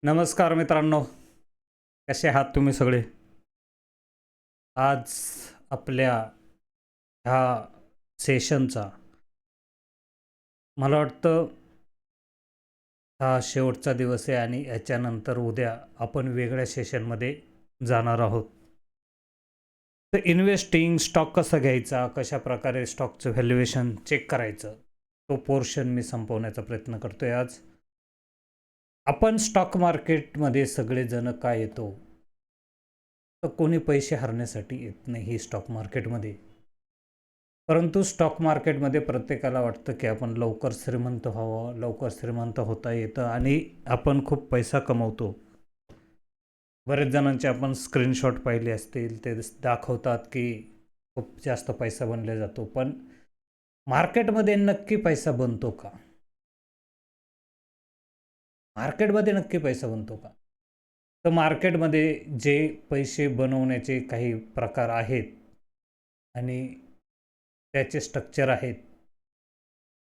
नमस्कार मित्रांनो, कसे आहात तुम्ही सगळे? आज आपल्या ह्या सेशनचा मला वाटतं हा शेवटचा दिवस आहे आणि याच्यानंतर उद्या आपण वेगळ्या सेशनमध्ये जाणार आहोत. तर इन्व्हेस्टिंग स्टॉक कसा घ्यायचा, कशा प्रकारे स्टॉकचं व्हॅल्युएशन चेक करायचं, तो पोर्शन मी संपवण्याचा प्रयत्न करतोय आज. आपण स्टॉक मार्केटमध्ये सगळेजण का येतो? तर कोणी पैसे हरण्यासाठी येत नाही स्टॉक मार्केटमध्ये. परंतु स्टॉक मार्केटमध्ये प्रत्येकाला वाटतं की आपण लवकर श्रीमंत व्हावं, लवकर श्रीमंत होता येतं आणि आपण खूप पैसा कमवतो. बरेच जणांचे आपण स्क्रीनशॉट पाहिले असतील, ते दाखवतात की खूप जास्त पैसा बनला जातो. पण मार्केटमध्ये नक्की पैसा बनतो का? मार्केटमध्ये नक्की पैसा बनतो का? तर मार्केटमध्ये जे पैसे बनवण्याचे काही प्रकार आहेत आणि त्याचे स्ट्रक्चर आहेत,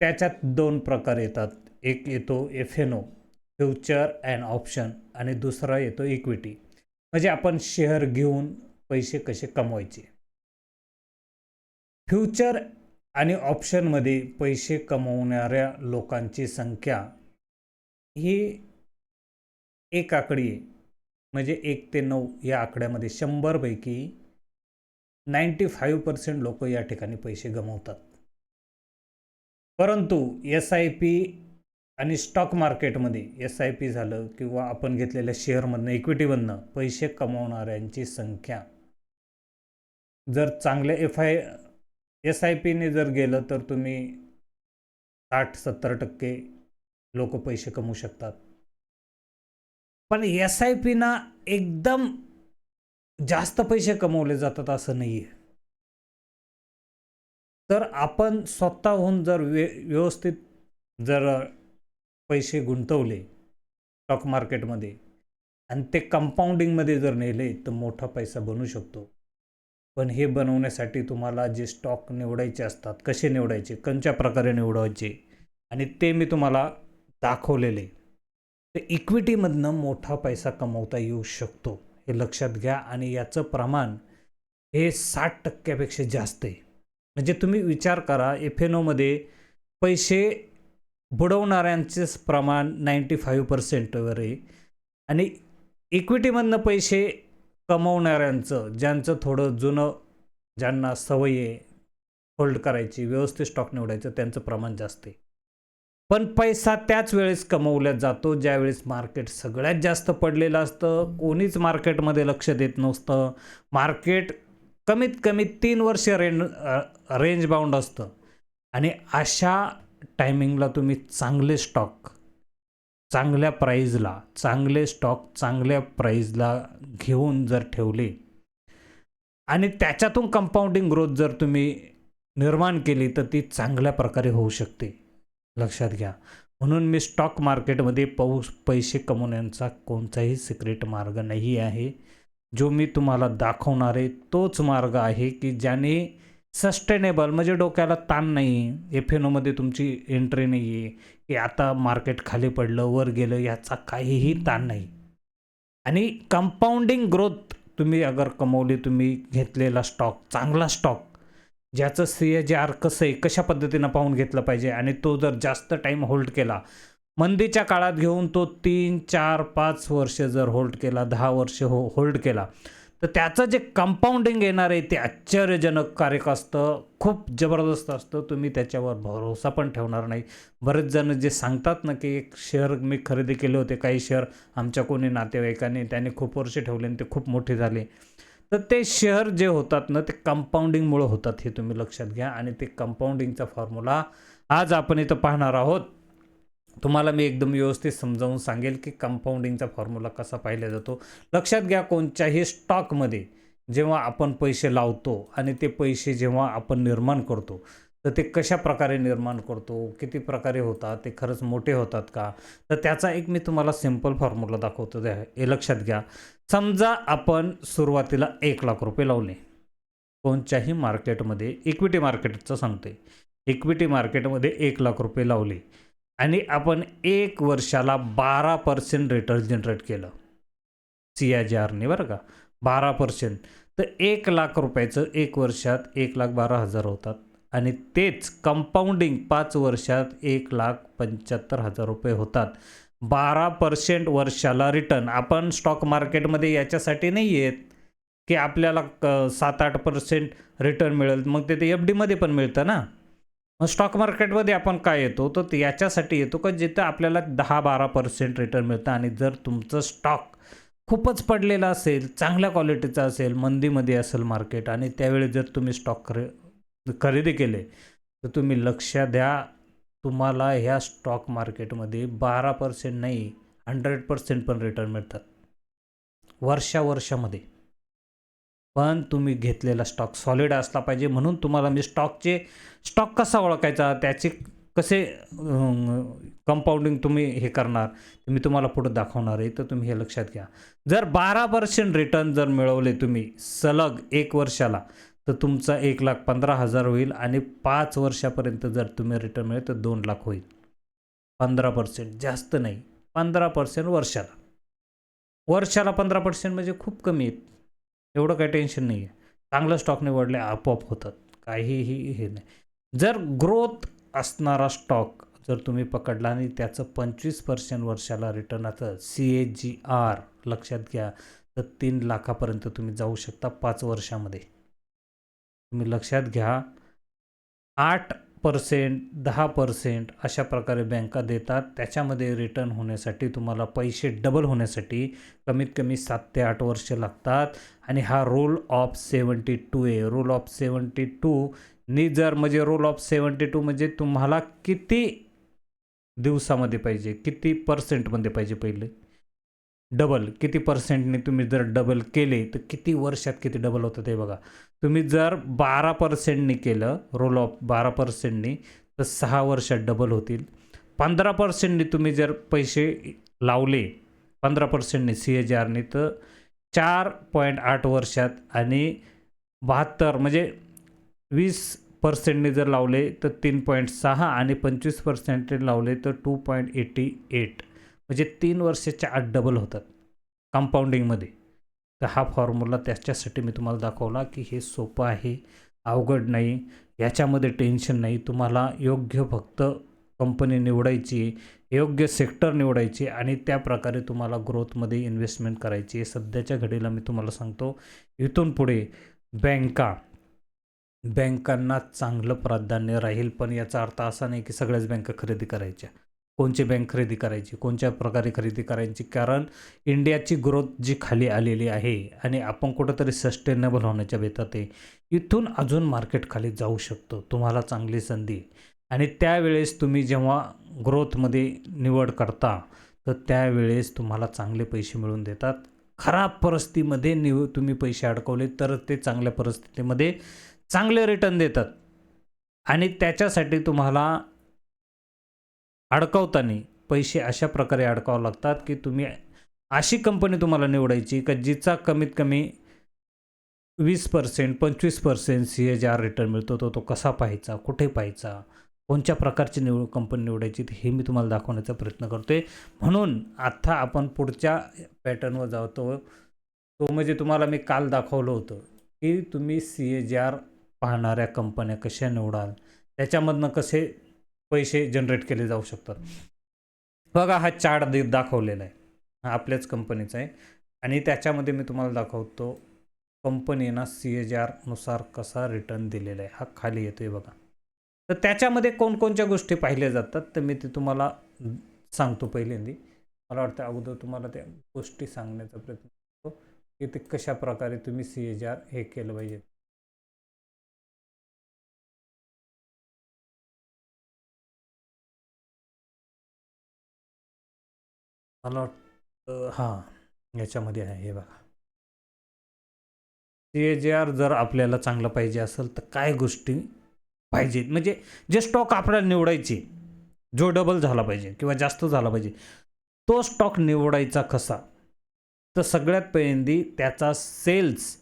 त्याच्यात दोन प्रकार येतात. एक येतो एफ-एन-ओ, फ्युचर अँड ऑप्शन, आणि दुसरा येतो इक्विटी. म्हणजे आपण शेअर घेऊन पैसे कसे कमवायचे. फ्युचर आणि ऑप्शनमध्ये पैसे कमवणाऱ्या लोकांची संख्या ही एक आकडी आहे. म्हणजे 1 ते 9 या आकड्यामध्ये 100 पैकी 95% लोक या ठिकाणी पैसे गमवतात. परंतु एस-आय-पी आणि स्टॉक मार्केटमध्ये एस-आय-पी झालं किंवा आपण घेतलेल्या शेअरमधनं, इक्विटीमधनं पैसे कमवणाऱ्यांची संख्या जर चांगल्या एस-आय-पीने जर गेलं तर तुम्ही 60-70% लोक पैसे कमवू शकतात. पण एस-आय-पीना एकदम जास्त पैसे कमवले जातात असं नाही आहे. तर आपण स्वतःहून जर व्यवस्थित जर पैसे गुंतवले स्टॉक मार्केटमध्ये आणि ते कंपाऊंडिंगमध्ये जर नेले तर मोठा पैसा बनू शकतो. पण हे बनवण्यासाठी तुम्हाला जे स्टॉक निवडायचे असतात, कसे निवडायचे, कोणत्या प्रकारे निवडायचे, आणि ते मी तुम्हाला दाखवलेले. तर इक्विटीमधनं मोठा पैसा कमवता येऊ शकतो, हे लक्षात घ्या. आणि याचं प्रमाण हे 60% जास्त आहे. म्हणजे तुम्ही विचार करा, एफ-एन-ओमध्ये पैसे बुडवणाऱ्यांचेच प्रमाण 95% वर आहे आणि इक्विटीमधनं पैसे कमवणाऱ्यांचं, ज्यांचं थोडं जुनं, ज्यांना सवय आहे होल्ड करायची, व्यवस्थित स्टॉक निवडायचं, त्यांचं प्रमाण जास्त आहे. पण पैसा त्याच वेळेस कमवला जातो ज्यावेळेस मार्केट सगळ्यात जास्त पडलेलं असतं. कोणीच मार्केटमध्ये लक्ष देत नसतं. मार्केट कमीत कमी 3 वर्ष रेंज बाउंड असतं आणि अशा टायमिंगला तुम्ही चांगले स्टॉक चांगल्या प्राईजला, चांगले स्टॉक चांगल्या प्राईजला घेऊन जर ठेवले आणि त्याच्यातून कंपाऊंडिंग ग्रोथ जर तुम्ही निर्माण केली तर ती चांगल्या प्रकारे होऊ शकते, लक्षात घ्या. म्हणून मी स्टॉक मार्केटमध्ये पैसे कमवण्याचा कोणताही सिक्रेट मार्ग नाही आहे. जो मी तुम्हाला दाखवणार आहे तोच मार्ग आहे की ज्याने सस्टेनेबल, म्हणजे डोक्याला ताण नाही, एफ-एन-ओमध्ये तुमची एंट्री नाही आहे की आता मार्केट खाली पडलं वर गेलं याचा काहीही ताण नाही. आणि कंपाऊंडिंग ग्रोथ तुम्ही अगर कमवली, तुम्ही घेतलेला स्टॉक चांगला स्टॉक, ज्याचं CAGR कसं आहे, कशा पद्धतीनं पाहून घेतलं पाहिजे, आणि तो जर जास्त टाईम होल्ड केला, मंदीच्या काळात घेऊन तो 3, 4, 5 वर्ष जर होल्ड केला, 10 वर्ष होल्ड केला, तर त्याचं जे कंपाऊंडिंग येणार आहे ते आश्चर्यजनककारक असतं, खूप जबरदस्त असतं. तुम्ही त्याच्यावर भरोसा पण ठेवणार नाही. बरेच जण जे सांगतात ना की एक शेअर मी खरेदी केले होते, काही शेअर आमच्या कोणी नातेवाईकांनी, त्याने खूप वर्ष ठेवले आणि ते खूप मोठे झाले. तर ते शेअर जे होतात ना ते कंपाऊंडिंगमुळे होतात, हे तुम्ही लक्षात घ्या. आणि ते कंपाऊंडिंगचा फॉर्म्युला आज आपण इथं पाहणार आहोत. तुम्हाला मी एकदम व्यवस्थित समजावून सांगेल की कंपाऊंडिंगचा फॉर्म्युला कसा पाहिला जातो. लक्षात घ्या, कोणत्याही स्टॉकमध्ये जेव्हा आपण पैसे लावतो आणि ते पैसे जेव्हा आपण निर्माण करतो, तर ते कशा प्रकारे निर्माण करतो, किती प्रकारे होतात, ते खरंच मोठे होतात का, तर त्याचा एक मी तुम्हाला सिंपल फॉर्म्युला दाखवतो, हे लक्षात घ्या. समजा आपण सुरुवातीला 1,00,000 रुपये लावले कोणत्याही मार्केटमध्ये, इक्विटी मार्केटचं सांगते, इक्विटी मार्केटमध्ये 1,00,000 रुपये लावले आणि आपण 1 वर्षाला 12% रिटर्न जनरेट केलं CAGRने बरं का, 12%. तर 1,00,000 रुपयाचं 1 वर्षात 1,12,000 होतात आणि तेच कंपाऊंडिंग 5 वर्षात 1,75,000 रुपये होतात. 12% वर्षाला रिटर्न. आपण स्टॉक मार्केटमध्ये याच्यासाठी नाही आहेत की आपल्याला 7-8% रिटर्न मिळेल, मग ते FDमध्ये पण मिळतं ना. मग स्टॉक मार्केटमध्ये आपण काय येतो, तर याच्यासाठी येतो का जिथं आपल्याला 10-12% रिटर्न मिळतं. आणि जर तुमचं स्टॉक खूपच पडलेला असेल, चांगल्या क्वालिटीचा असेल, मंदीमध्ये असेल मार्केट, आणि त्यावेळी जर तुम्ही स्टॉक खरेदी केले, तर तुम्ही लक्ष द्या, तुम्हाला ह्या स्टॉक मार्केटमध्ये 12% नाही 100% पण रिटर्न मिळतात वर्षामध्ये. पण तुम्ही घेतलेला स्टॉक सॉलिड असला पाहिजे. म्हणून तुम्हाला मी स्टॉक कसा ओळखायचा, त्याचे कसे कंपाऊंडिंग तुम्ही हे करणार, ते मी तुम्हाला पुढे दाखवणार आहे. तर तुम्ही हे लक्षात घ्या. जर 12% रिटर्न जर मिळवले तुम्ही सलग 1 वर्षाला, तर तुमचा 1,15,000 होईल आणि 5 वर्षापर्यंत जर तुम्ही रिटर्न मिळेल तर 2,00,000 होईल. 15%, जास्त नाही, 15% वर्षाला. वर्षाला 15% म्हणजे खूप कमी आहेत. एवढं काही टेन्शन नाही आहे. चांगलं स्टॉक निवडले आपोआप होतात, काहीही हे नाही. जर ग्रोथ असणारा स्टॉक जर तुम्ही पकडला आणि त्याचं 25% वर्षाला रिटर्नाचं CAGR लक्षात घ्या, तर 3,00,000पर्यंत तुम्ही जाऊ शकता 5 वर्षामध्ये. तुम्ही लक्षात घ्या, 8%, 10% अशा प्रकारे बँका देतात. त्याच्यामध्ये रिटर्न होण्यासाठी तुम्हाला पैसे डबल होण्यासाठी कमीत कमी 7 ते 8 वर्ष लागतात. आणि हा रूल ऑफ 72 आहे. रूल ऑफ 72 नी जर म्हणजे रूल ऑफ 72 म्हणजे तुम्हाला किती दिवसामध्ये पाहिजे, किती पर्सेंटमध्ये पाहिजे, पहिले डबल किती पर्सेंटने तुम्ही जर डबल केले तर किती वर्षात किती डबल होतं ते बघा. तुम्ही जर 12%नी केलं, रोल ऑफ 12%नी, तर 6 वर्षात डबल होतील. 15%नी तुम्ही जर पैसे लावले 15%नी CAGRनी, तर 4.8 वर्षात, आणि 72 म्हणजे 20%नी जर लावले तर 3.6, आणि 25%नी लावले तर 2.88, म्हणजे 3 वर्षाच्या आत डबल होतात कंपाऊंडिंगमध्ये. तर हा फॉर्म्युला त्याच्यासाठी मी तुम्हाला दाखवला की हे सोपं आहे, अवघड नाही, याच्यामध्ये टेन्शन नाही. तुम्हाला योग्य फक्त कंपनी निवडायची, योग्य सेक्टर निवडायची, आणि त्या प्रकारे तुम्हाला ग्रोथमध्ये इन्व्हेस्टमेंट करायची आहे. सध्याच्या घडीला मी तुम्हाला सांगतो, इथून पुढे बँकांना चांगलं प्राधान्य राहील. पण याचा अर्थ असा नाही की सगळ्याच बँका खरेदी करायच्या. कोणची बँक खरेदी करायची, कोणत्या प्रकारे खरेदी करायची, कारण इंडियाची ग्रोथ जी खाली आलेली आहे आणि आपण कुठंतरी सस्टेनेबल होण्याच्या बेतात आहे. इथून अजून मार्केट खाली जाऊ शकतो. तुम्हाला चांगली संधी, आणि त्यावेळेस तुम्ही जेव्हा ग्रोथमध्ये निवड करता, तर त्यावेळेस तुम्हाला चांगले पैसे मिळून देतात. खराब परिस्थितीमध्ये तुम्ही पैसे अडकवले तर ते चांगल्या परिस्थितीमध्ये चांगले रिटर्न देतात. आणि त्याच्यासाठी तुम्हाला अडकवताना पैसे अशा प्रकारे अडकावं लागतात की तुम्ही अशी कंपनी तुम्हाला निवडायची का जिचा कमीत कमी 20%, 25% CAGR रिटर्न मिळतो. तो कसा पाहायचा, कुठे पाहायचा, कोणत्या प्रकारची कंपनी निवडायची, हे मी तुम्हाला दाखवण्याचा प्रयत्न करतोय. म्हणून आता आपण पुढच्या पॅटर्नवर जातो. तो म्हणजे तुम्हाला मी काल दाखवलं होतं की तुम्ही CAGR पाहणाऱ्या कंपन्या कशा निवडाल, त्याच्यामधनं कसे पैसे जनरेट केले जाऊ शकतात. बघा, हा चार्ट दाखवलेला आहे, हा आपल्याच कंपनीचा आहे, आणि त्याच्यामध्ये मी तुम्हाला दाखवतो कंपनीना CAGR नुसार कसा रिटर्न दिलेला आहे. हा खाली येतोय बघा. तर त्याच्यामध्ये कोणकोणत्या गोष्टी पाहिल्या जातात, तर मी ते तुम्हाला सांगतो. पहिल्यांदा मला वाटतं अगोदर तुम्हाला त्या गोष्टी सांगण्याचा प्रयत्न करतो की ते कशा प्रकारे तुम्ही CAGR हे केलं पाहिजे. मला वाटतं हां, याच्यामध्ये आहे हे बघा. CAGR जर आपल्याला चांगलं पाहिजे असेल तर काय गोष्टी पाहिजेत, म्हणजे जे स्टॉक आपल्याला निवडायचे, जो डबल झाला पाहिजे किंवा जास्त झाला पाहिजे, तो स्टॉक निवडायचा कसा. तर सगळ्यात पहिल्यांदी त्याचा सेल्स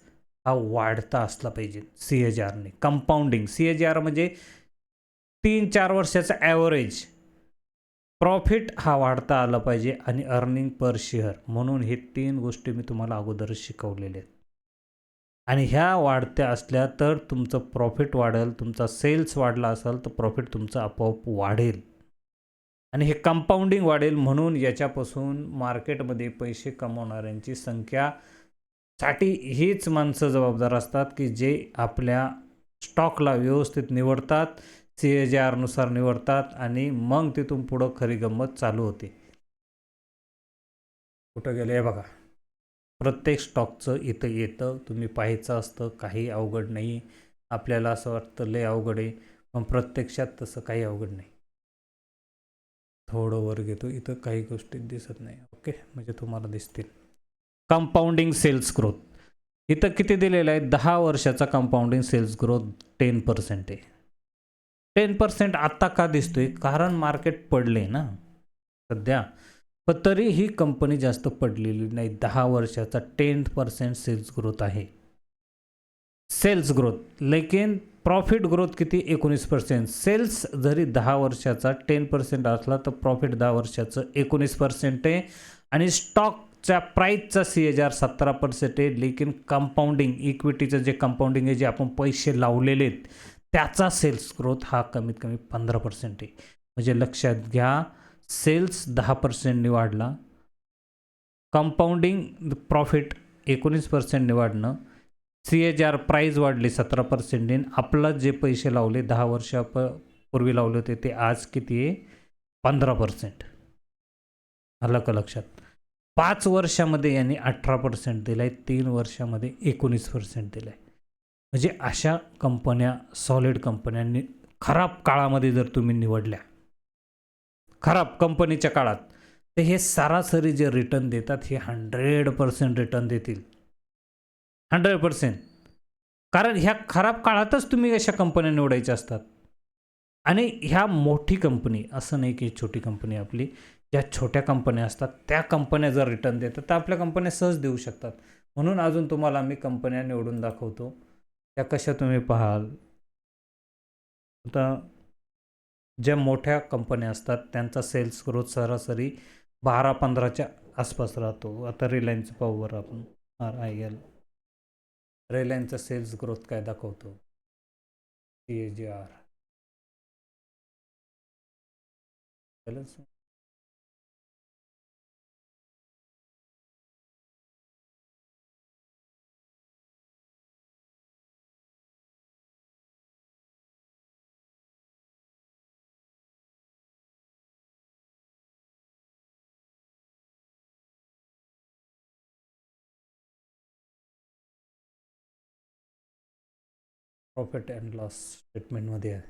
हा वाढता असला पाहिजे. CAGRने कंपाऊंडिंग, CAGR म्हणजे 3-4 वर्षाचा ॲव्हरेज प्रॉफिट हा वाढता आला पाहिजे आणि अर्निंग पर शेअर, म्हणून हे 3 गोष्टी मी तुम्हाला अगोदरच शिकवलेल्या आहेत. आणि ह्या वाढत्या असल्या तर तुमचं प्रॉफिट वाढेल, तुमचा सेल्स वाढला असेल तर प्रॉफिट तुमचं आपोआप वाढेल आणि हे कंपाऊंडिंग वाढेल. म्हणून याच्यापासून मार्केटमध्ये पैसे कमवणाऱ्यांची संख्या साठी हीच माणसं जबाबदार असतात की जे आपल्या स्टॉकला व्यवस्थित निवडतात, CAGR नुसार निवडतात आणि मग तिथून पुढं खरी गंमत चालू होते. कुठं गेले बघा, प्रत्येक स्टॉकचं इथं येतं, तुम्ही पाहायचं असतं, काही अवघड नाही. आपल्याला असं वाटतं लय अवघड आहे, पण प्रत्यक्षात तसं काही अवघड नाही. थोडं वर घेतो, इथं काही गोष्टी दिसत नाही. ओके, म्हणजे तुम्हाला दिसतील. कंपाऊंडिंग सेल्स ग्रोथ इथं किती दिलेलं आहे? 10 वर्षाचा कंपाऊंडिंग सेल्स ग्रोथ 10% आहे. 10% आत्ता का दिसतोय? कारण मार्केट पडले ना सध्या, पण तरी ही कंपनी जास्त पडलेली नाही. 10 वर्षाचा 10% सेल्स ग्रोथ आहे. सेल्स ग्रोथ, लेकिन प्रॉफिट ग्रोथ किती? 19%. सेल्स जरी 10 वर्षाचा 10% असला तर प्रॉफिट 10 वर्षाचं 19% आहे आणि स्टॉकच्या प्राईसचा CAGR 17% आहे. लेकिन कंपाऊंडिंग इक्विटीचं जे कंपाऊंडिंग आहे, जे आपण पैसे लावलेले आहेत त्याचा सेल्स ग्रोथ हा कमीत कमी 15% आहे. म्हणजे लक्षात घ्या, सेल्स 10% वाढला, कंपाऊंडिंग प्रॉफिट 19% वाढणं, CAGR प्राईज वाढली 17%. आपलं जे पैसे लावले 10 वर्षापूर्वी लावले होते ते आज किती आहे? 15%. आलं का लक्षात? 5 वर्षामध्ये यांनी 18% दिला आहे, 3 वर्षामध्ये 19% दिला आहे. म्हणजे अशा कंपन्या, सॉलिड कंपन्यांनी खराब काळामध्ये जर तुम्ही निवडल्या, खराब कंपनीच्या काळात, तर हे सरासरी जे रिटर्न देतात हे 100% रिटर्न देतील. 100%. कारण ह्या खराब काळातच तुम्ही अशा कंपन्या निवडायच्या असतात. आणि ह्या मोठी कंपनी, असं नाही की छोटी कंपनी आपली, ज्या छोट्या कंपन्या असतात त्या कंपन्या जर रिटर्न देतात तर आपल्या कंपन्या सहज देऊ शकतात. म्हणून अजून तुम्हाला मी कंपन्या निवडून दाखवतो. त्या कशा तुम्ही पाहाल. आता ज्या मोठ्या कंपन्या असतात त्यांचा सेल्स ग्रोथ सरासरी 12-15च्या आसपास राहतो. आता रिलायन्स पाहू बरं आपण. RIL, रिलायन्सचा सेल्स ग्रोथ काय दाखवतो? CAGR. चलच 'प्रॉफिट अँड लॉस' स्टेटमेंटमध्ये आहे.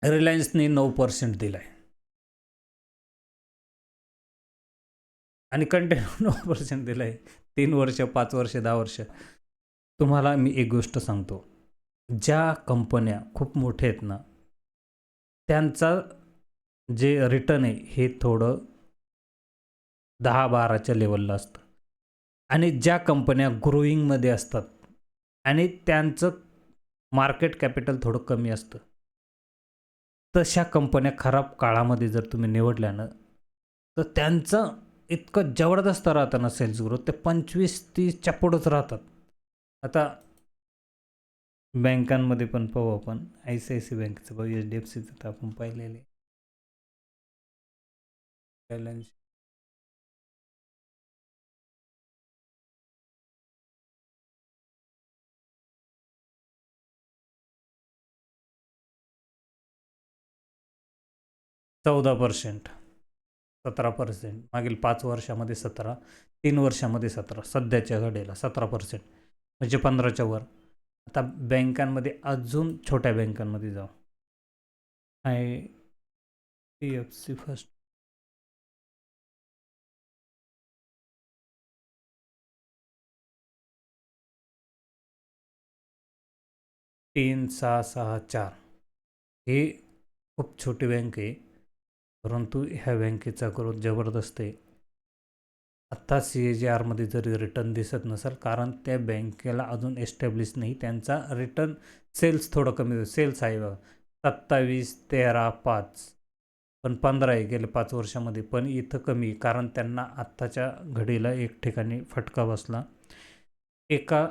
रिलायन्सने 9% दिला आहे आणि कंटिन्यू 9% दिला आहे. 3 वर्ष, 5 वर्ष, 10 वर्ष. तुम्हाला मी एक गोष्ट सांगतो, ज्या कंपन्या खूप मोठ्या आहेत ना, त्यांचा जे रिटर्न आहे हे थोडं 10-12च्या लेवलला असतं. आणि ज्या कंपन्या ग्रोईंगमध्ये असतात आणि त्यांचं मार्केट कॅपिटल थोडं कमी असतं, तशा कंपन्या खराब काळामध्ये जर तुम्ही निवडल्या ना, तर त्यांचं इतकं जबरदस्त राहतं ना सेल्स ग्रोथ, ते 25-30च्या पुढंच राहतात. आता बँकांमध्ये पण पाहू आपण. ICICI बँकेचं पाहू, HDFCचं तर आपण पाहिलेलं आहे. बॅलन्स 14%, 17%, मागील 5 वर्षामध्ये 17, 3 वर्षामध्ये 17, सध्याच्या घडीला 17%, म्हणजे 15च्या वर. आता बँकांमध्ये अजून छोट्या बँकांमध्ये जाऊ. IDFC first, 3664. ही खूप छोटी बँक आहे, परंतु ह्या बँकेचा ग्रोथ जबरदस्त आहे. आत्ता CAGRमध्ये जरी रिटर्न दिसत नसेल, कारण त्या बँकेला अजून एस्टॅब्लिश नाही, त्यांचा रिटर्न सेल्स थोडं कमी. सेल्स आहे बघा 27, 13, 5, पण 15 आहे गेले 5 वर्षामध्ये. पण इथं कमी, कारण त्यांना आत्ताच्या घडीला एक ठिकाणी फटका बसला. एका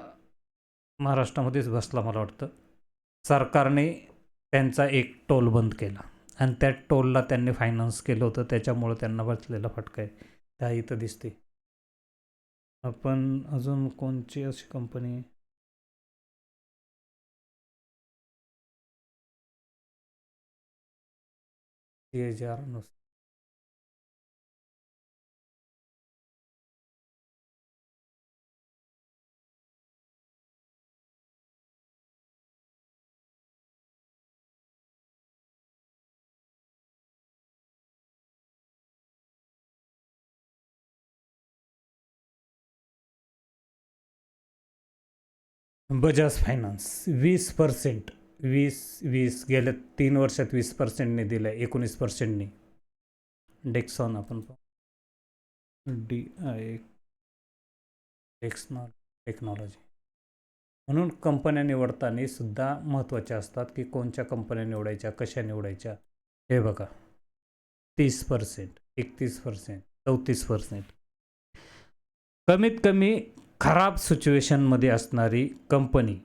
महाराष्ट्रामध्येच बसला मला वाटतं. सरकारने त्यांचा एक टोल बंद केला आणि त्या टोलला त्यांनी फायनान्स केलं होतं, त्याच्यामुळं त्यांना बसलेला फटका आहे. त्या इथं दिसते. आपण अजून कोणची अशी कंपनी CAGR नुसार बजाज फायनान्स 20%, 20 गेल्या 3 वर्षात 20%ने दिलं आहे, 19%नी. डेक्सॉन आपण DI टेक्नॉलॉजी. म्हणून कंपन्या निवडताना सुद्धा महत्त्वाच्या असतात की कोणत्या कंपन्या निवडायच्या, कशा निवडायच्या. हे बघा, 30%, 31%, 34%. कमीत कमी खराब सिच्युएशनमध्ये असणारी कंपनी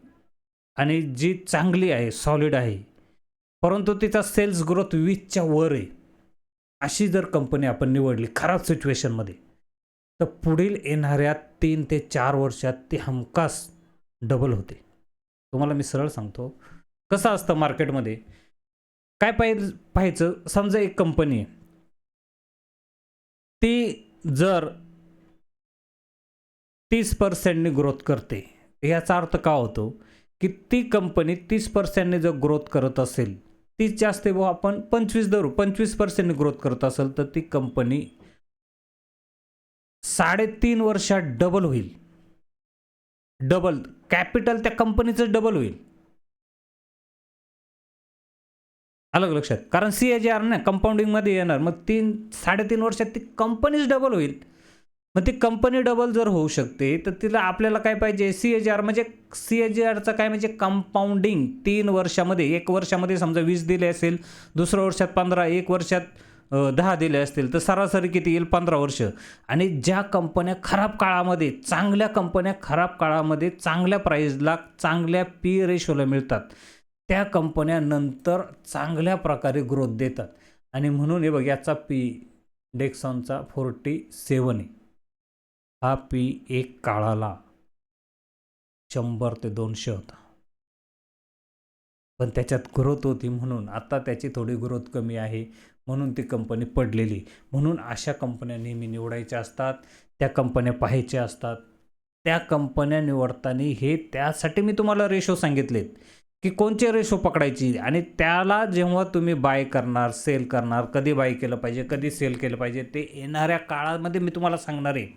आणि जी चांगली आहे, सॉलिड आहे, परंतु तिचा सेल्स ग्रोथ 20च्या वर आहे, अशी जर कंपनी आपण निवडली खराब सिच्युएशनमध्ये, तर पुढील येणाऱ्या 3 ते 4 वर्षात ती हमखास डबल होते. तुम्हाला मी सरळ सांगतो कसं असतं मार्केटमध्ये. काय पाहायचं, समजा एक कंपनी आहे, ती जर 30%नी ग्रोथ करते, याचा अर्थ काय होतो की ती कंपनी 30%ने जर ग्रोथ करत असेल, तीच जास्त आपण 25 धरू, 25%नी ग्रोथ करत असेल, तर ती कंपनी 3.5 वर्षात डबल होईल. डबल कॅपिटल त्या कंपनीचं डबल होईल. अलग लक्षात, कारण CAGR ना कंपाऊंडिंगमध्ये येणार, मग 3-3.5 वर्षात ती कंपनीच डबल होईल. मग ती कंपनी डबल जर होऊ शकते, तर तिला आपल्याला काय पाहिजे, CAGR. म्हणजे CAGRचं काय म्हणजे कंपाऊंडिंग. 3 वर्षामध्ये, 1 वर्षामध्ये समजा 20 दिले असेल, दुसऱ्या वर्षात 15, 1 वर्षात 10 दिले असतील, तर सरासरी किती येईल, 15 वर्ष. आणि ज्या कंपन्या खराब काळामध्ये, चांगल्या कंपन्या खराब काळामध्ये चांगल्या प्राईजला, चांगल्या P रेशोला मिळतात, त्या कंपन्या नंतर चांगल्या प्रकारे ग्रोथ देतात. आणि म्हणून हे बघ, याचा P डेक्सॉनचा 47 आहे. हा P एक काळाला 100 ते 200 होता, पण त्याच्यात ग्रोथ होती म्हणून. आता त्याची थोडी ग्रोथ कमी आहे म्हणून ती कंपनी पडलेली. म्हणून अशा कंपन्या नेहमी निवडायच्या असतात, त्या कंपन्या पाहायच्या असतात. त्या कंपन्या निवडताना हे त्यासाठी मी तुम्हाला रेशो सांगितलेत की कोणचे रेशो पकडायची, आणि त्याला जेव्हा तुम्ही बाय करणार, सेल करणार, कधी बाय केलं पाहिजे, कधी सेल केलं पाहिजे, ते येणाऱ्या काळामध्ये मी तुम्हाला सांगणार आहे.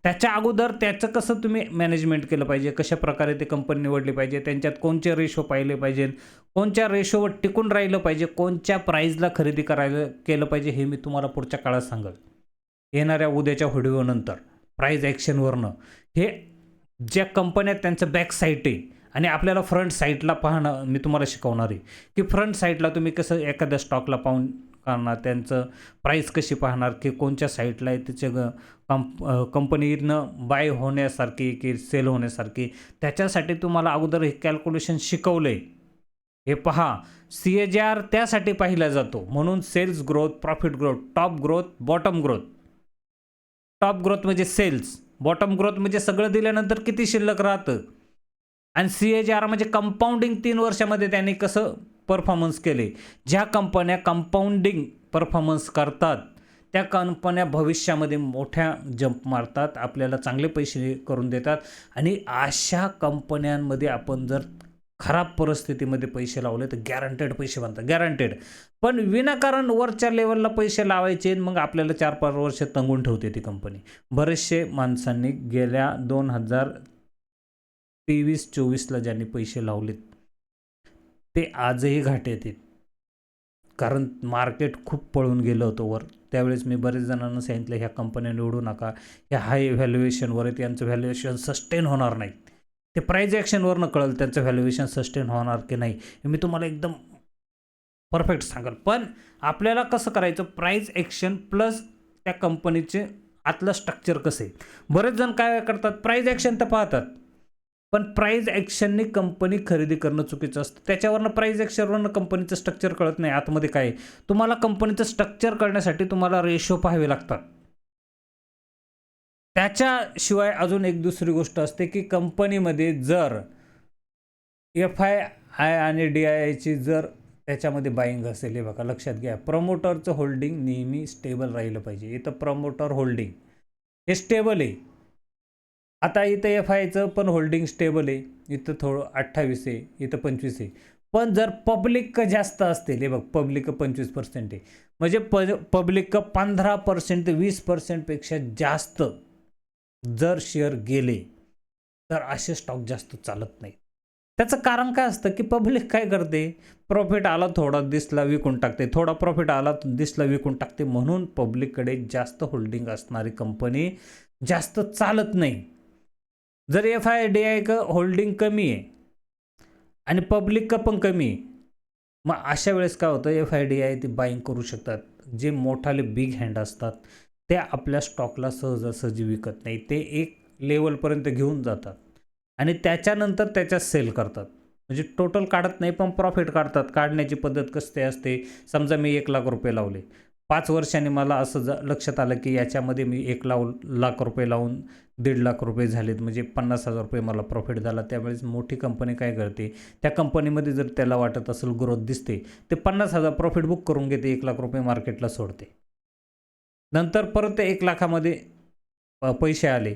त्याच्या अगोदर त्याचं कसं तुम्ही मॅनेजमेंट केलं पाहिजे, कशा प्रकारे ते कंपनी निवडली पाहिजे, त्यांच्यात कोणचे रेशो पाहिले पाहिजे, कोणत्या रेशोवर टिकून राहिलं पाहिजे, कोणत्या प्राईजला खरेदी केलं पाहिजे, हे मी तुम्हाला पुढच्या काळात सांगेल, येणाऱ्या उद्याच्या व्हिडिओनंतर. प्राईज ॲक्शनवरनं हे ज्या कंपन्या त्यांचं बॅक साईट आहे आणि आपल्याला फ्रंट साईटला पाहणं मी तुम्हाला शिकवणार आहे की फ्रंट साईटला तुम्ही कसं एखाद्या स्टॉकला पाहून करणार, त्यांचं प्राईस कशी पाहणार, की कोणत्या साईटला आहे, त्याच्या कंपनीनं बाय होण्यासारखी की सेल होण्यासारखी. त्याच्यासाठी तुम्हाला अगोदर हे कॅल्क्युलेशन शिकवलं आहे. हे पहा, CAGR त्यासाठी पाहिला जातो. म्हणून sales growth, profit growth, top growth, bottom growth. Top growth म्हणजे सेल्स, बॉटम ग्रोथ म्हणजे सगळं दिल्यानंतर किती शिल्लक राहतं, आणि CAGR म्हणजे कंपाऊंडिंग 3 वर्षामध्ये त्यांनी कसं परफॉर्मन्स केले. ज्या कंपन्या कंपाऊंडिंग परफॉर्मन्स करतात त्या कंपन्या भविष्यामध्ये मोठ्या जंप मारतात, आपल्याला चांगले पैसे करून देतात. आणि अशा कंपन्यांमध्ये आपण जर खराब परिस्थितीमध्ये पैसे लावले तर गॅरंटेड पैसे बनतात, गॅरंटेड. पण विनाकारण वरच्या लेवलला पैसे लावायचे, मग आपल्याला 4-5 वर्ष तंगून ठेवते ती कंपनी. बरेचसे माणसांनी गेल्या 2023-24ला ज्यांनी पैसे लावलेत ते आजही घाट्यात आहेत, कारण मार्केट खूप पळून गेलं होतं वर. त्यावेळेस मी बरेच जणांना सांगितलं ह्या कंपन्या निवडू नका, ह्या हाय व्हॅल्युएशनवर आहेत, यांचं व्हॅल्युएशन सस्टेन होणार नाही. ते प्राईज ॲक्शनवरनं कळलं त्यांचं व्हॅल्युएशन सस्टेन होणार की नाही. मी तुम्हाला एकदम परफेक्ट सांगाल. पण आपल्याला कसं करायचं, प्राइस ॲक्शन प्लस त्या कंपनीचे आतलं स्ट्रक्चर कसं आहे. बरेच जण काय करतात, प्राइस ॲक्शन तर पाहतात, पण प्राइस ॲक्शनने कंपनी खरेदी करणं चुकीचं असतं. त्याच्यावरनं प्राइस ॲक्शनवरनं कंपनीचं स्ट्रक्चर कळत नाही आतमध्ये काय आहे. तुम्हाला कंपनीचं स्ट्रक्चर कळण्यासाठी तुम्हाला रेशो पाहावे लागतात. त्याच्याशिवाय अजून एक दुसरी गोष्ट असते की कंपनीमध्ये जर FII आणि DIIची जर त्याच्यामध्ये बाईंग असेल, हे बघा लक्षात घ्या, प्रमोटरचं होल्डिंग नेहमी स्टेबल राहिलं पाहिजे. इथं प्रमोटर होल्डिंग हे स्टेबल आहे. आता इथं FIIचं पण होल्डिंग स्टेबल आहे, इथं थोडं 28 आहे, इथं 25 आहे. पण जर पब्लिक जास्त असतील, हे बघ पब्लिक 25% आहे, म्हणजे पब्लिक 15% ते 20% पेक्षा जास्त जर शेअर गेले तर असे स्टॉक जास्त चालत नाही. त्याचं कारण काय असतं की पब्लिक काय करते, प्रॉफिट आला थोडा दिसला विकून टाकते, थोडा प्रॉफिट आला दिसला विकून टाकते. म्हणून पब्लिककडे जास्त होल्डिंग असणारी कंपनी जास्त चालत नाही. जर FII DII का होल्डिंग कमी आहे आणि पब्लिक का पण कमी आहे, मग अशा वेळेस काय होतं, FII DII ते बाईंग करू शकतात. जे मोठाले बिग हँड असतात ते आपल्या स्टॉकला सहजासहजी विकत नाही, ते एक लेवलपर्यंत घेऊन जातात आणि त्याच्यानंतर त्याच्यात सेल करतात. म्हणजे टोटल काढत नाही पण प्रॉफिट काढतात. काढण्याची पद्धत कशी असते, समजा मी 1,00,000 रुपये लावले, 5 वर्षांनी मला असं लक्षात आलं की याच्यामध्ये मी 1,00,000 रुपये लावून 1,50,000 रुपये झालेत, म्हणजे 50,000 रुपये मला प्रॉफिट झाला. त्यावेळेस मोठी कंपनी काय करते, त्या कंपनीमध्ये जर त्याला वाटत असेल ग्रोथ दिसते, ते 50,000 प्रॉफिट बुक करून घेते, 1,00,000 रुपये मार्केटला सोडते. नंतर परत 1,00,000मध्ये पैसे आले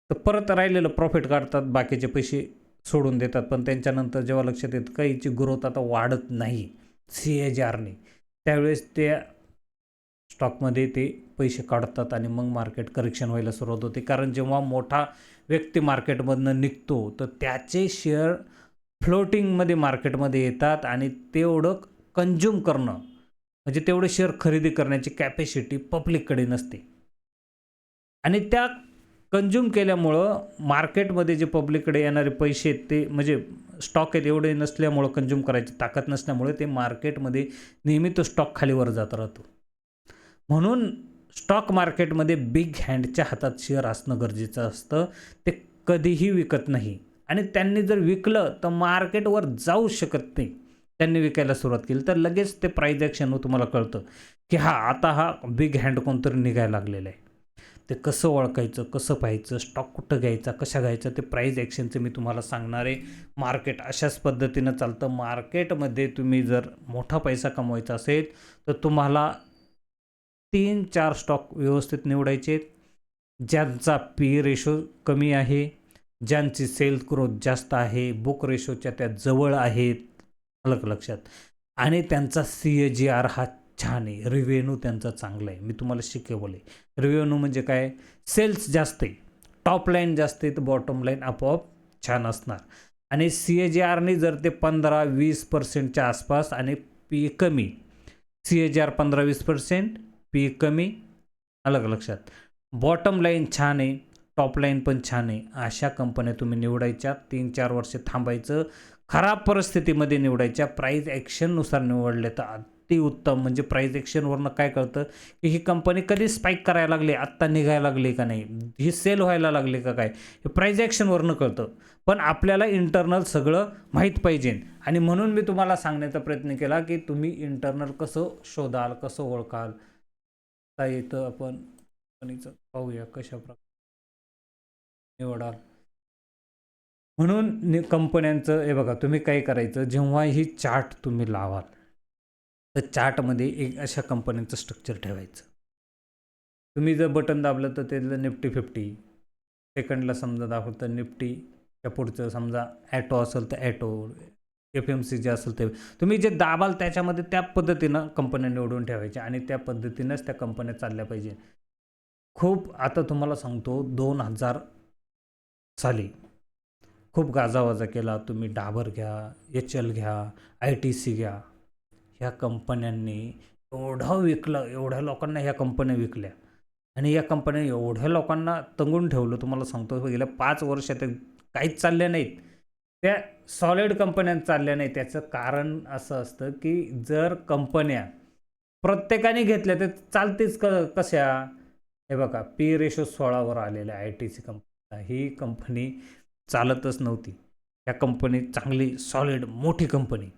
तर परत राहिलेलं प्रॉफिट काढतात, बाकीचे पैसे सोडून देतात. पण त्यांच्यानंतर जेव्हा लक्षात येतं का हिची ग्रोथ आता वाढत नाही CAGRने, त्यावेळेस त्या स्टॉकमध्ये ते पैसे काढतात आणि मग मार्केट करेक्शन व्हायला सुरुवात होते. कारण जेव्हा मोठा व्यक्ती मार्केटमधनं निघतो तर त्याचे शेअर फ्लोटिंगमध्ये मार्केटमध्ये येतात आणि तेवढं कंझ्युम करणं, म्हणजे तेवढे शेअर खरेदी करण्याची कॅपॅसिटी पब्लिककडे नसते. आणि त्या कंझ्युम केल्यामुळं मार्केटमध्ये जे पब्लिककडे येणारे पैसे आहेत ते, म्हणजे स्टॉक आहेत एवढे नसल्यामुळं, कंझ्युम करायची ताकद नसल्यामुळे ते मार्केटमध्ये नेहमी तो स्टॉक खालीवर जात राहतो. म्हणून स्टॉक मार्केटमध्ये बिग हँडच्या हातात शेअर असणं गरजेचं असतं. ते कधीही विकत नाही आणि त्यांनी जर विकलं तर मार्केटवर जाऊ शकत नाही. त्यांनी विकायला सुरुवात केली तर लगेच ते प्राइस ॲक्शनवर तुम्हाला कळतं की आता हा बिग हँड कोणतरी निघायला लागलेला आहे. ते कसं ओळखायचं, कसं पाहायचं, स्टॉक कुठं घ्यायचा, कशा घ्यायचं, ते प्राइस ॲक्शनचं मी तुम्हाला सांगणार आहे. मार्केट अशाच पद्धतीनं चालतं. मार्केटमध्ये तुम्ही जर मोठा पैसा कमवायचा असेल तर तुम्हाला 3-4 स्टॉक व्यवस्थित निवडायचे, ज्यांचा PE रेशो कमी आहे, ज्यांची सेल्स ग्रोथ जास्त आहे, बुक रेशोच्या त्या जवळ आहेत, अलग लक्षात, आणि त्यांचा CAGR हा छान आहे, रिव्हेन्यू त्यांचा चांगला आहे. मी तुम्हाला शिकवलं आहे. रिव्हेन्यू म्हणजे काय, सेल्स जास्त आहे, टॉप लाईन जास्त आहे, तर बॉटम लाईन आपोआप छान असणार. आणि CAGRने जर ते 15-20% आसपास आणि PE कमी, CAGR 15-20%, PE कमी, अलग लक्षात, बॉटम लाईन छान आहे, टॉप लाईन पण छान आहे, अशा कंपन्या तुम्ही निवडायच्या. 3-4 वर्ष थांबायचं, खराब परिस्थितीमध्ये निवडायच्या. प्राइस ॲक्शननुसार निवडले तर अतिउत्तम. म्हणजे प्राइस ॲक्शनवरनं काय कळतं की ही कंपनी कधी स्पाईक करायला लागली, आत्ता निघायला लागली का नाही, ही सेल व्हायला लागली का काय, हे प्राइस ॲक्शनवरनं कळतं. पण आपल्याला इंटरनल सगळं माहीत पाहिजे आणि म्हणून मी तुम्हाला सांगण्याचा प्रयत्न केला की तुम्ही इंटरनल कसं शोधाल, कसं ओळखाल. आता इथं आपण कंपनीचं पाहूया कशा प्रकारे निवडाल. म्हणून कंपन्यांचं हे बघा, तुम्ही काय करायचं, जेव्हा ही चार्ट तुम्ही लावाल तर चार्टमध्ये एक अशा कंपन्यांचं स्ट्रक्चर ठेवायचं. तुम्ही जर बटन दाबलं तर त्यातलं निफ्टी 50, सेकंडला समजा दाखवतं निफ्टी, त्या पुढचं समजा ॲटो असेल तर ॲटो, FMCG असेल ते तुम्ही जे दाबाल त्याच्यामध्ये त्या पद्धतीनं कंपन्या निवडून ठेवायच्या आणि त्या पद्धतीनंच त्या कंपन्या चालल्या पाहिजे. खूप आता तुम्हाला सांगतो, 2000 साली खूप गाजावाजा केला. तुम्ही डाबर घ्या, HL घ्या, ITC घ्या, ह्या कंपन्यांनी एवढं विकलं, एवढ्या लोकांना ह्या कंपन्या विकल्या आणि या कंपन्या एवढ्या लोकांना तंगून ठेवलं. तुम्हाला सांगतो गेल्या 5 वर्षात काहीच चालल्या नाहीत. त्या सॉलिड कंपन्या चालल्या नाही. त्याचं कारण असं असतं की जर कंपन्या प्रत्येकाने घेतल्या तर चालतेच कशा? हे बघा, पी रेशो 16 वर आलेल्या आय टीची कंपनी, ही कंपनी चालतच नव्हती. या कंपनी चांगली सॉलिड मोठी कंपनी,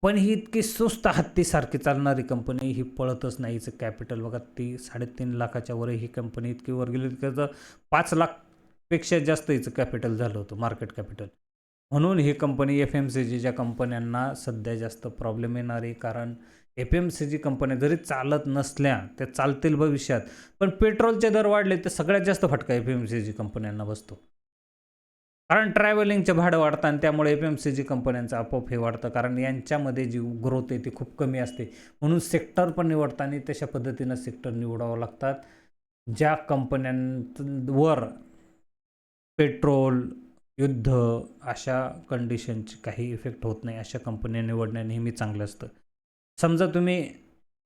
पण ही इतकी सुस्त हत्तीसारखी चालणारी कंपनी, ही पळतच नाही. हिचं कॅपिटल बघा, ती 3.5 लाखाच्या वर ही कंपनी इतकी वर गेली, त्याचं 5 लाखपेक्षा जास्त हिचं कॅपिटल झालं होतं, मार्केट कॅपिटल. म्हणून ही कंपनी FMCGच्या कंपन्यांना सध्या जास्त प्रॉब्लेम येणार आहे. कारण FMCG कंपन्या जरी चालत नसल्या, त्या चालतील भविष्यात, पण पेट्रोलचे दर वाढले तर सगळ्यात जास्त फटका FMCG कंपन्यांना बसतो. कारण ट्रॅव्हलिंगचे भाडं वाढतं आणि त्यामुळे FMCG कंपन्यांचं आपोआप हे वाढतं. कारण यांच्यामध्ये जी ग्रोथ आहे ती खूप कमी असते. म्हणून सेक्टर पण निवडताना तशा पद्धतीनं सेक्टर निवडावं लागतात. ज्या कंपन्यांवर पेट्रोल, युद्ध अशा कंडिशनची काही इफेक्ट होत नाही, अशा कंपन्या निवडणं नेहमी चांगलं असतं. समजा तुम्ही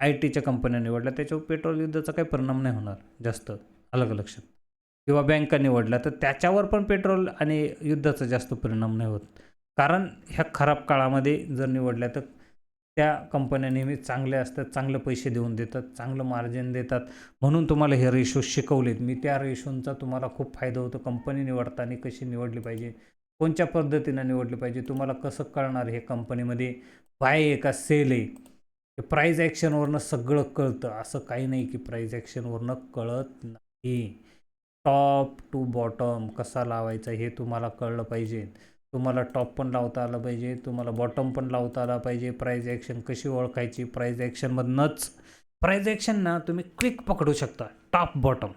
IT च्या कंपन्या निवडल्या, त्याच्यावर पेट्रोल युद्धाचा काही परिणाम नाही होणार जास्त, अलग लक्षात. किंवा बँका निवडल्या तर त्याच्यावर पण पेट्रोल आणि युद्धाचा जास्त परिणाम नाही होत. कारण ह्या खराब काळामध्ये जर निवडल्या तर त्या कंपन्या नेहमी चांगल्या असतात, चांगले पैसे देऊन देतात, चांगलं मार्जिन देतात. म्हणून तुम्हाला हे रेशो शिकवलेत मी. त्या रेशोंचा तुम्हाला खूप फायदा होतो. कंपनी निवडताना कशी निवडली पाहिजे, कोणत्या पद्धतीनं निवडली पाहिजे, तुम्हाला कसं कळणार हे कंपनीमध्ये बाय आहे का सेल आहे. प्राईज ॲक्शनवरनं सगळं कळतं. असं काही नाही की प्राईज ॲक्शनवरनं कळत नाही. टॉप टू बॉटम कसा लावायचा हे तुम्हाला कळलं पाहिजे. तुम्हाला टॉप पण लावता आलं पाहिजे, तुम्हाला बॉटम पण लावता आला पाहिजे. प्राईज ॲक्शन कशी ओळखायची, प्राईज ॲक्शनमधनंच प्राईज ॲक्शन ना तुम्ही क्विक पकडू शकता. टॉप बॉटम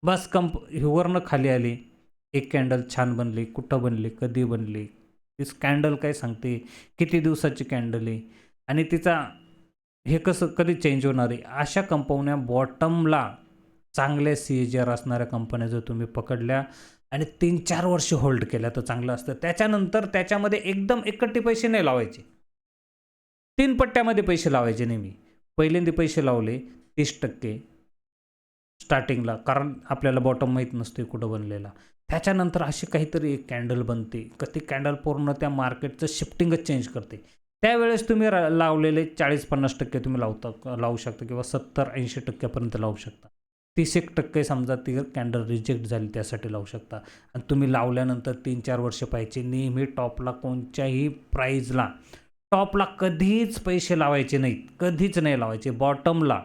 बस वरनं खाली आली. एक कॅन्डल छान बनली, कुठं बनली, कधी बनली, ती कॅन्डल काय सांगते, किती दिवसाची कॅन्डल आहे आणि तिचा हे कसं कधी चेंज होणार आहे. अशा कंपन्या बॉटमला चांगल्या CAGR असणाऱ्या कंपन्या जर तुम्ही पकडल्या आणि 3-4 वर्ष होल्ड केल्या तर चांगलं असतं. त्याच्यानंतर त्याच्यामध्ये एकदम एकट्टे पैसे नाही लावायचे. 3 पट्ट्यामध्ये पैसे लावायचे नेहमी. पहिल्यांदा पैसे लावले 30% स्टार्टिंगला, कारण आपल्याला बॉटम माहीत नसते कुठं बनलेला. त्याच्यानंतर अशी काहीतरी एक कॅन्डल बनते, ती कॅन्डल पूर्ण त्या मार्केटचं शिफ्टिंगच चेंज करते. त्यावेळेस तुम्ही लावलेले 40-50% तुम्ही लावू शकता किंवा 70-80% लावू शकता. 30% समजा ती कॅन्डल रिजेक्ट झाली त्यासाठी लावू शकता. आणि तुम्ही लावल्यानंतर 3-4 वर्ष पाहिजे. नेहमी टॉपला कोणत्याही प्राईजला टॉपला कधीच पैसे लावायचे नाहीत, कधीच नाही लावायचे. बॉटमला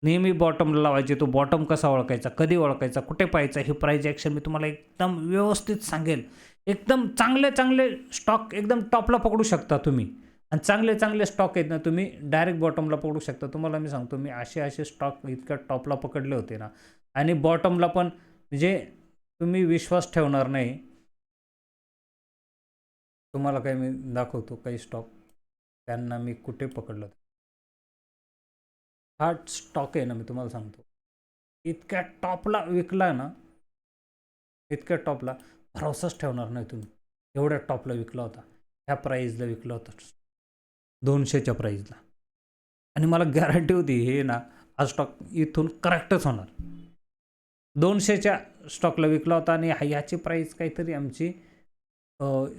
नेहमी बॉटमला लावायचे. तो बॉटम कसा ओळखायचा, कधी ओळखायचा, कुठे पाहायचा, हे प्राईज ॲक्शन मी तुम्हाला एकदम व्यवस्थित सांगेल. एकदम चांगले चांगले स्टॉक एकदम टॉपला पकडू शकता तुम्ही. आणि चांगले चांगले स्टॉक आहेत ना तुम्ही डायरेक्ट बॉटमला पकडू शकता. तुम्हाला मी सांगतो, मी असे स्टॉक इतक्या टॉपला पकडले होते ना, आणि बॉटमला पण, म्हणजे तुम्ही विश्वास ठेवणार नाही. तुम्हाला काही मी दाखवतो काही स्टॉक, त्यांना मी कुठे पकडलं. हा स्टॉक आहे ना, मी तुम्हाला सांगतो, इतक्या टॉपला विकला ना, इतक्या टॉपला भरोसाच ठेवणार नाही तुम्ही. एवढ्या टॉपला विकला होता, ह्या प्राईजला विकला होता, 200च्या प्राईजला. आणि मला गॅरंटी होती हे ना हा स्टॉक इथून करेक्टच होणार. 200च्या स्टॉकला विकला होता आणि ह्याची प्राईस काहीतरी आमची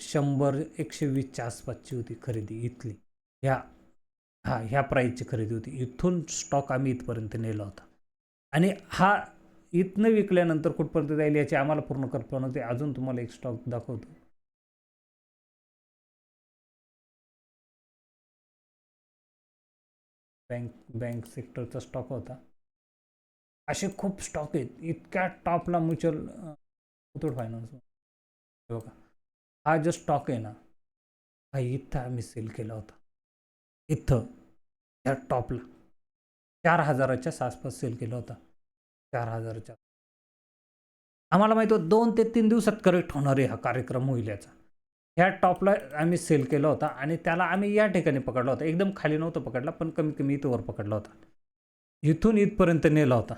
100-120च्या आसपासची होती खरेदी इथली. ह्या प्राईजची खरेदी होती. इथून स्टॉक आम्ही इथपर्यंत नेला होता. आणि हा इथनं विकल्यानंतर कुठपर्यंत जाईल याची आम्हाला पूर्ण कल्पना होती. अजून तुम्हाला एक स्टॉक दाखवतो. बँक सेक्टरचा स्टॉक होता. असे खूप स्टॉक आहेत इतक्या टॉपला. मुथूट फायनान्स बघा, हा जो स्टॉक आहे ना, हा इथं आम्ही सेल केला होता. इथं ह्या टॉपला 4,000च्या आसपास सेल केला होता. 4,000च्या. आम्हाला माहिती होतं 2 ते 3 दिवसात करेक्ट होणार आहे, हा कार्यक्रम होईल याचा. ह्या टॉपला आम्ही सेल केला होता आणि त्याला आम्ही या ठिकाणी पकडला होता. एकदम खाली नव्हता पकडला, पण कमी कमी इथवर पकडला होता. इथून इथपर्यंत नेला होता.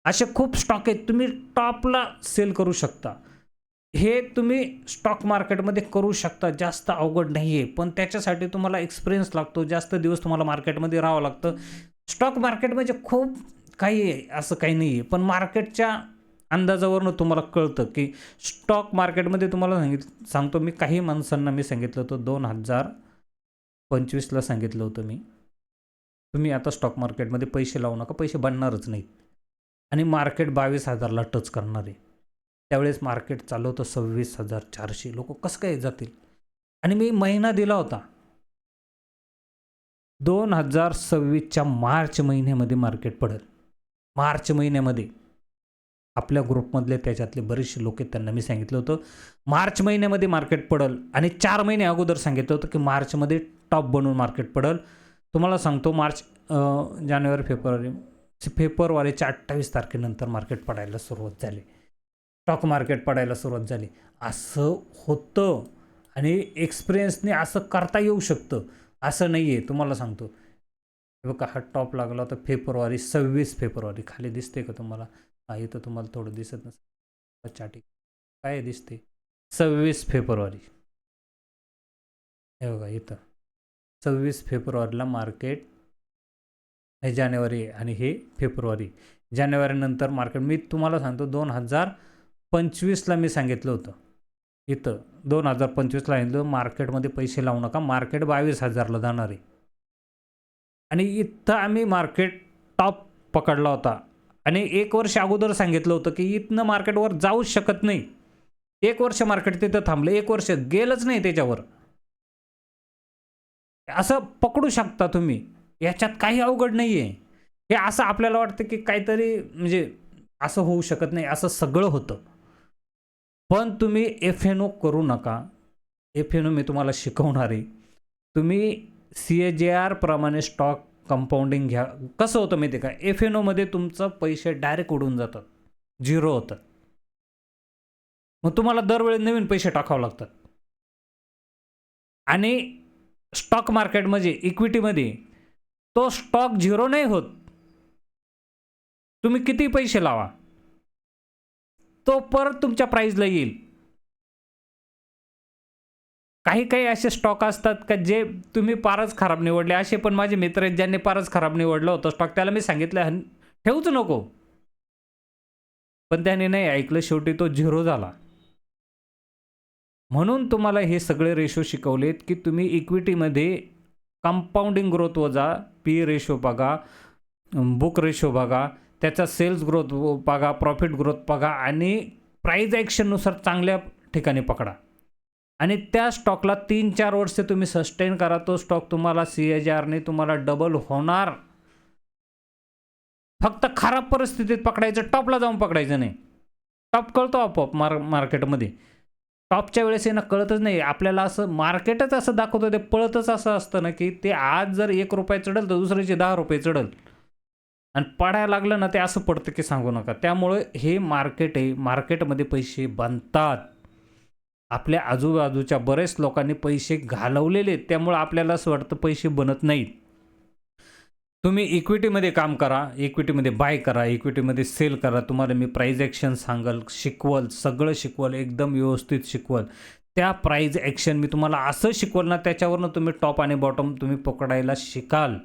असे खूप स्टॉक आहेत, तुम्ही टॉपला सेल करू शकता. हे तुम्ही स्टॉक मार्केटमध्ये करू शकता, जास्त अवघड नाही आहे. पण त्याच्यासाठी तुम्हाला एक्सपिरियन्स लागतो, जास्त दिवस तुम्हाला मार्केटमध्ये राहावं लागतं. स्टॉक मार्केट म्हणजे खूप काही आहे, असं काही नाही आहे. पण मार्केटच्या अंदाजावरून तुम्हाला कळतं की स्टॉक मार्केटमध्ये तुम्हाला सांगतो मी, काही माणसांना मी सांगितलं होतं 2025ला सांगितलं होतं मी, तुम्ही आता स्टॉक मार्केटमध्ये पैसे लावू नका, पैसे बनणारच नाहीत. आणि मार्केट 22,000ला टच करणार आहे. त्यावेळेस मार्केट चालवतं 26,400. लोक कसं काय जातील? आणि मी महिना दिला होता, 2026च्या मार्च महिन्यामध्ये मार्केट पडेल. मार्च महिन्यामध्ये आपल्या ग्रुपमधले त्याच्यातले बरेचसे लोक आहेत, त्यांना मी सांगितलं होतं मार्च महिन्यामध्ये मार्केट पडेल. आणि 4 महिने अगोदर सांगितलं होतं की मार्चमध्ये टॉप बनवून मार्केट पडेल. तुम्हाला सांगतो मार्च, जानेवारी, फेब्रुवारीच्या 28 तारखेनंतर मार्केट पडायला सुरुवात झाली. स्टॉक मार्केट पडायला सुरुवात झाली. असं होतं आणि एक्सपिरियन्सने असं करता येऊ शकतं, असं नाही आहे. तुम्हाला सांगतो, हे बघा, हा टॉप लागला होता 26 फेब्रुवारी. खाली दिसते का तुम्हाला? हा, इथं तुम्हाला थोडं दिसत नसेल, चाटी काय दिसते, 26 फेब्रुवारी. हे बघा इथं 26 फेब्रुवारीला मार्केट, हे जानेवारी आणि हे फेब्रुवारी. जानेवारीनंतर मार्केट, मी तुम्हाला सांगतो 2025ला मी सांगितलं होतं, इथं 2025ला सांगितलं मार्केटमध्ये पैसे लावू नका, मार्केट 22,000ला जाणार आहे. आणि इथं आम्ही मार्केट टॉप पकडला होता. आणि 1 वर्ष अगोदर सांगितलं होतं की इथनं मार्केटवर जाऊच शकत नाही. 1 वर्ष मार्केट तिथं थांबलं, 1 वर्ष गेलंच नाही त्याच्यावर. असं पकडू शकता तुम्ही, याच्यात काही अवघड नाही आहे. हे असं आपल्याला वाटतं की काहीतरी म्हणजे असं होऊ शकत नाही, असं सगळं होतं. पण तुम्ही FNO करू नका. FNO मी तुम्हाला शिकवणार आहे. तुम्ही CAGR प्रमाणे स्टॉक कंपाऊंडिंग घ्या. कसं होतं माहिती आहे का, FNOमध्ये तुमचं पैसे डायरेक्ट उडून जातात, झिरो होतात. मग तुम्हाला दरवेळी नवीन पैसे टाकावे लागतात. आणि स्टॉक मार्केटमध्ये, इक्विटीमध्ये तो स्टॉक झिरो नाही होत. तुम्ही किती पैसे लावा, तो परत तुमच्या प्राईजला येईल. काही काही असे स्टॉक असतात का जे तुम्ही फारच खराब निवडले. असे पण माझे मित्र आहेत ज्यांनी फारच खराब निवडलं होतं स्टॉक. त्याला मी सांगितलं ठेवूच नको, पण त्याने नाही ऐकलं, शेवटी तो झिरो झाला. म्हणून तुम्हाला हे सगळे रेशो शिकवलेत की तुम्ही इक्विटीमध्ये कंपाऊंडिंग ग्रोथ वजा पी रेशो बघा, बुक रेशो बघा, त्याचा सेल्स ग्रोथ बघा, प्रॉफिट ग्रोथ बघा, आणि प्राईज ॲक्शननुसार चांगल्या ठिकाणी पकडा. आणि त्या स्टॉकला 3-4 वर्ष तुम्ही सस्टेन करा. तो स्टॉक तुम्हाला CAGRने तुम्हाला डबल होणार. फक्त खराब परिस्थितीत पकडायचं, टॉपला जाऊन पकडायचं नाही. टॉप कळतो आपोआप मार्केटमध्ये. टॉपच्या वेळेस हे ना कळतच नाही आपल्याला, असं मार्केटच असं दाखवतं, ते पळतच असं असतं ना की ते आज जर 1 रुपये चढल तर दुसऱ्याचे 10 रुपये चढल, आणि पडायला लागलं ना ते असं पडतं की सांगू नका. त्यामुळे हे मार्केट आहे, मार्केटमध्ये पैसे बनतात. आपल्या आजूबाजूच्या बरेच लोकांनी पैसे घालवलेले, त्यामुळे आपल्याला असं वाटतं पैसे बनत नाहीत. तुम्ही इक्विटीमध्ये काम करा, इक्विटीमध्ये बाय करा, इक्विटीमध्ये सेल करा. तुम्हाला मी प्राईज ॲक्शन सांगल, शिकवल, सगळं शिकवल, एकदम व्यवस्थित शिकवल. त्या प्राईज ॲक्शन मी तुम्हाला असं शिकवल ना, त्याच्यावरनं तुम्ही टॉप आणि बॉटम तुम्ही पकडायला शिकाल.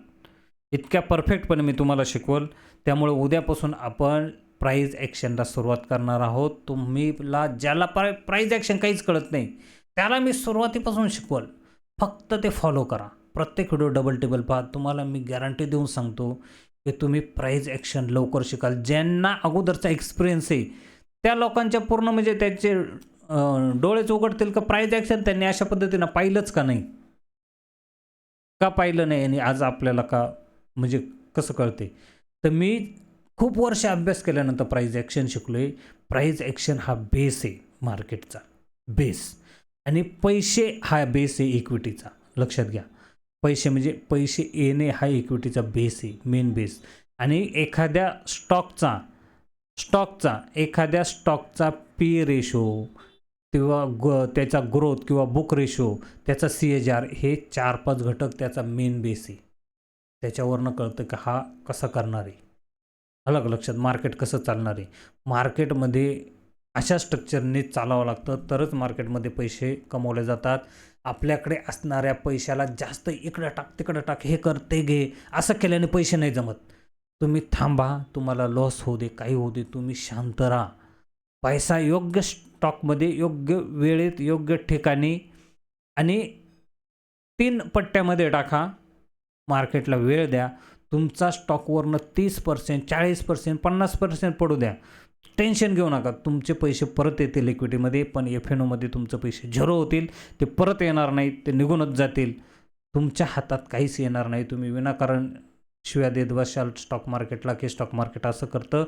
इतक्या परफेक्टपणे मी तुम्हाला शिकवल. त्यामुळे उद्यापासून आपण प्राईज ॲक्शनला सुरुवात करणार आहोत. तुम्हीला ज्याला प्राईज ॲक्शन काहीच कळत नाही त्याला मी सुरुवातीपासून शिकवल. फक्त ते फॉलो करा. प्रत्येक व्हिडिओ डबल टेबल पहा. तुम्हाला मी गॅरंटी देऊन सांगतो की तुम्ही प्राईज ॲक्शन लवकर शिकाल. ज्यांना अगोदरचा एक्सपिरियन्स आहे त्या लोकांच्या पूर्ण म्हणजे त्याचे डोळेच उघडतील का प्राईज ॲक्शन त्यांनी अशा पद्धतीनं पाहिलंच का नाही, का पाहिलं नाही, आणि आज आपल्याला का म्हणजे कसं कळते. तर मी खूप वर्ष अभ्यास केल्यानंतर प्राईज ॲक्शन शिकलो आहे. प्राईज ॲक्शन हा बेस आहे मार्केटचा, बेस. आणि पैसे हा बेस आहे इक्विटीचा. लक्षात घ्या, पैसे म्हणजे पैसे येणे हा इक्विटीचा बेस आहे, मेन बेस. आणि एखाद्या स्टॉकचा पी रेशो किंवा त्याचा ग्रोथ किंवा बुक रेशो, त्याचा CAGR, हे 4-5 घटक त्याचा मेन बेस आहे. त्याच्यावरनं कळतं की हा कसा करणार आहे, अलग लक्षात, मार्केट कसं चालणार आहे. मार्केटमध्ये अशा स्ट्रक्चरने चालावं लागतं, तरच मार्केटमध्ये पैसे कमवले जातात. आपल्याकडे असणाऱ्या पैशाला जास्त इकडं टाक तिकडं टाक, हे कर ते घे, असं केल्याने पैसे नाही जमत. तुम्ही थांबा, तुम्हाला लॉस होऊ दे, काही होऊ दे, तुम्ही शांत राहा. पैसा योग्य स्टॉकमध्ये योग्य वेळेत योग्य ठिकाणी आणि 3 पट्ट्यामध्ये टाका. मार्केटला वेळ द्या. तुमचा स्टॉकवरनं 30%, 40%, 50% पडू द्या. टेन्शन घेऊ नका. तुमचे पैसे परत येतील इक्विटीमध्ये, पण F&Oमध्ये तुमचे पैसे झिरो होतील. ते परत येणार नाहीत, ते निघूनच जातील. तुमच्या हातात काहीच येणार नाही. तुम्ही विनाकारण शिव्या देत बसाल स्टॉक मार्केटला की स्टॉक मार्केट असं करतं.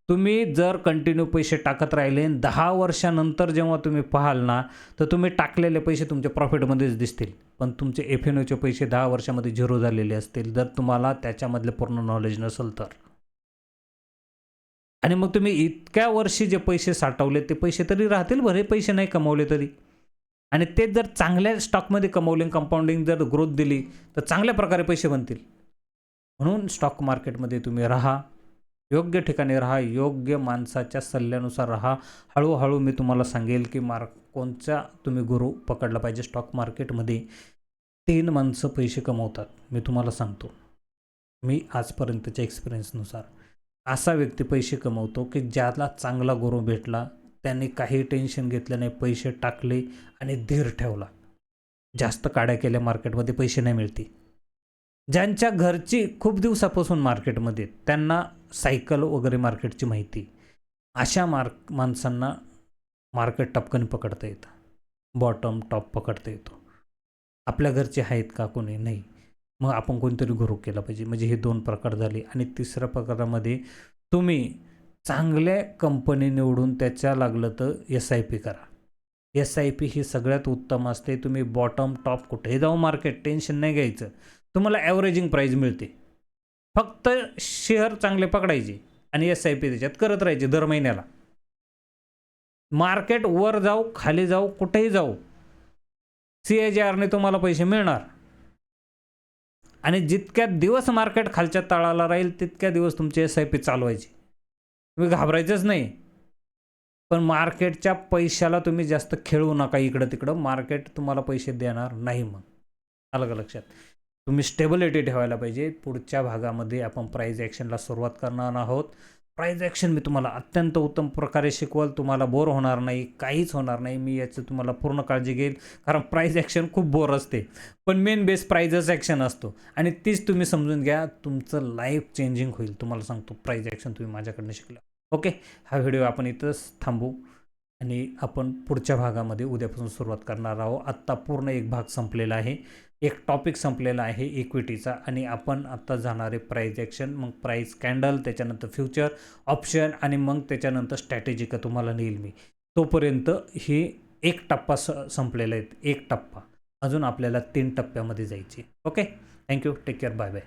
तुम्ही जर कंटिन्यू पैसे टाकत राहिले 10 वर्षानंतर जेव्हा तुम्ही पाहाल ना, तर तुम्ही टाकलेले पैसे तुमच्या प्रॉफिटमध्येच दिसतील. पण तुमचे F&Oचे पैसे 10 वर्षामध्ये झिरो झालेले असतील, जर तुम्हाला त्याच्यामधले पूर्ण नॉलेज नसेल तर. आणि मग तुम्ही इतक्या वर्षी जे पैसे साठवले ते पैसे तरी राहतील, बरे पैसे नाही कमवले तरी. आणि ते जर चांगल्या स्टॉकमध्ये कमवले, कंपाऊंडिंग जर ग्रोथ दिली, तर चांगल्या प्रकारे पैसे बनतील. म्हणून स्टॉक मार्केटमध्ये तुम्ही राहा, योग्य ठिकाणी राहा, योग्य माणसाच्या सल्ल्यानुसार राहा. हळूहळू मी तुम्हाला सांगेल की कोणचा तुम्ही गुरु पकडला पाहिजे. स्टॉक मार्केटमध्ये 3 माणसं पैसे कमवतात, मी तुम्हाला सांगतो. मी आजपर्यंतच्या एक्सपिरियन्सनुसार असा व्यक्ती पैसे कमवतो की ज्याला चांगला गुरु भेटला, त्यांनी काही टेन्शन घेतलं नाही, पैसे टाकले आणि धीर ठेवला. जास्त काड्या केल्या मार्केटमध्ये पैसे नाही मिळते. ज्यांच्या घरची खूप दिवसापासून मार्केटमध्ये, त्यांना सायकल वगैरे मार्केटची माहिती, अशा माणसांना मार्केट टपकन पकडता येतं, बॉटम टॉप पकडता येतो. आपल्या घरचे आहेत का कोणी? नाही. मग आपण कोणतरी गुरु केला पाहिजे. म्हणजे हे 2 प्रकार झाले. आणि तिसऱ्या प्रकारामध्ये तुम्ही चांगल्या कंपनी निवडून त्याच्या लागलं तर SIP करा. SIP ही सगळ्यात उत्तम असते. तुम्ही बॉटम टॉप कुठेही जाऊ मार्केट, टेन्शन नाही घ्यायचं. तुम्हाला ॲव्हरेजिंग प्राईज मिळते. फक्त शेअर चांगले पकडायचे आणि SIP त्याच्यात करत राहायचे दर महिन्याला. मार्केट वर जाऊ खाली जाऊ कुठेही जाऊ, CAGRने तुम्हाला पैसे मिळणार. आणि जितक्या दिवस मार्केट खालच्या तळाला राहील तितक्या दिवस तुमचे SIP चालवायचे. तुम्ही घाबरायचंच नाही. पण मार्केटच्या पैशाला तुम्ही जास्त खेळू नका इकडं तिकडं. मार्केट तुम्हाला पैसे देणार नाही. मग आलं का लक्षात? तुम्ही स्टेबिलिटी ठेवायला पाहिजे. पुढच्या भागामध्ये आपण प्राईज ॲक्शनला सुरुवात करणार आहोत. प्राईज ॲक्शन मी तुम्हाला अत्यंत उत्तम प्रकारे शिकवल. तुम्हाला बोर होणार नाही, काहीच होणार नाही. मी याचं तुम्हाला पूर्ण काळजी घेईल, कारण प्राईज ॲक्शन खूप बोर असते. पण मेन बेस प्राईजच ॲक्शन असतो आणि तीच तुम्ही समजून घ्या. तुमचं लाईफ चेंजिंग होईल. तुम्हाला सांगतो, प्राईज ॲक्शन तुम्ही माझ्याकडनं शिकला. ओके, हा व्हिडिओ आपण इथंच थांबू आणि आपण पुढच्या भागामध्ये उद्यापासून सुरुवात करणार आहोत. आत्ता पूर्ण एक भाग संपलेला आहे, एक टॉपिक संपलेला आहे इक्विटीचा, आणि आपण आत्ता जाणारे प्राईज ॲक्शन, मग प्राईज कॅन्डल, त्याच्यानंतर फ्युचर ऑप्शन आणि मग त्याच्यानंतर स्ट्रॅटेजिक तुम्हाला नेईल मी. तोपर्यंत ही एक टप्पा संपलेला आहे. एक टप्पा अजून आपल्याला 3 टप्प्यामध्ये जायची. Okay, thank you, take care, bye bye.